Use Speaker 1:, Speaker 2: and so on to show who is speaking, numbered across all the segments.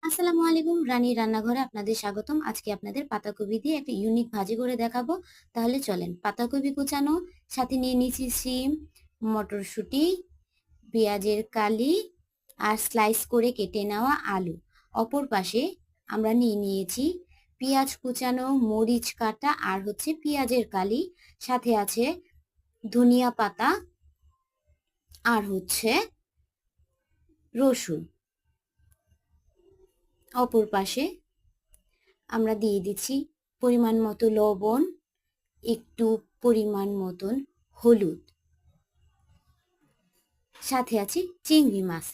Speaker 1: আসসালামু আলাইকুম, রানী রান্নাঘরে আপনাদের স্বাগতম। আজকে আপনাদের পাতাকপি দিয়ে একটা ইউনিক ভাজি করে দেখাবো। তাহলে চলেন, পাতাকপি কুচানো, সাথে নিয়ে নিয়েছি শিম, মটরশুঁটি, পেঁয়াজের কালি আর স্লাইস করে কেটে নেওয়া আলু। অপর পাশে আমরা নিয়ে নিয়েছি পেঁয়াজ কুচানো, মরিচ কাটা আর হচ্ছে পেঁয়াজের কালি, সাথে আছে ধনিয়া পাতা আর হচ্ছে রসুন। অপর পাশে আমরা দিয়ে দিচ্ছি পরিমাণ মতো লবণ, একটু পরিমাণ মতন হলুদ, সাথে আছে চিংড়ি মাছ।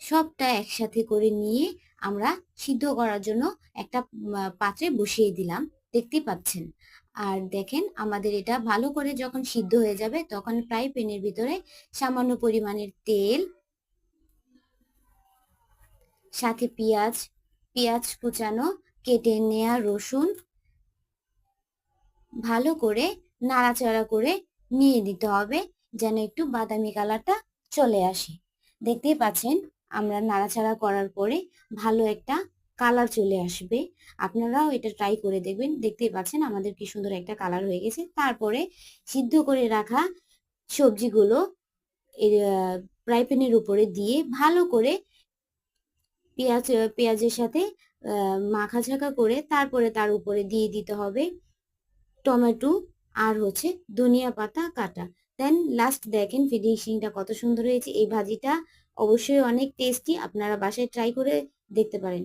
Speaker 1: সবটা একসাথে করে নিয়ে আমরা সিদ্ধ করার জন্য একটা পাত্রে বসিয়ে দিলাম, দেখতেই পাচ্ছেন। আর দেখেন, আমাদের এটা ভালো করে যখন সিদ্ধ হয়ে যাবে তখন ফ্রাই প্যানের ভিতরে সামান্য পরিমাণের তেল, সাথে পেঁয়াজ, পেঁয়াজ কুচানো, কেটে নেওয়া রসুন ভালো করে নাড়াচাড়া করে নিয়ে দিতে হবে, যেন একটু বাদামি কালারটা চলে আসে। দেখতেই পাচ্ছেন, আমরা নাড়াচাড়া করার পরে ভালো একটা কালার চলে আসবে। আপনারাও এটা ট্রাই করে দেখবেন। দেখতেই পাচ্ছেন আমাদের কি সুন্দর একটা কালার হয়ে গেছে। তারপরে সিদ্ধ করে রাখা সবজিগুলো ফ্রাই প্যানের উপরে দিয়ে ভালো করে পেঁয়াজের সাথে মাখাঝাকা করে তারপরে তার উপরে দিয়ে দিতে হবে টমেটো আর হচ্ছে ধনিয়া পাতা কাটা। দেন লাস্ট দেখেন ফিনিশিংটা কত সুন্দর হয়েছে। এই ভাজিটা অবশ্যই অনেক টেস্টি, আপনারা বাসায় ট্রাই করে দেখতে পারেন।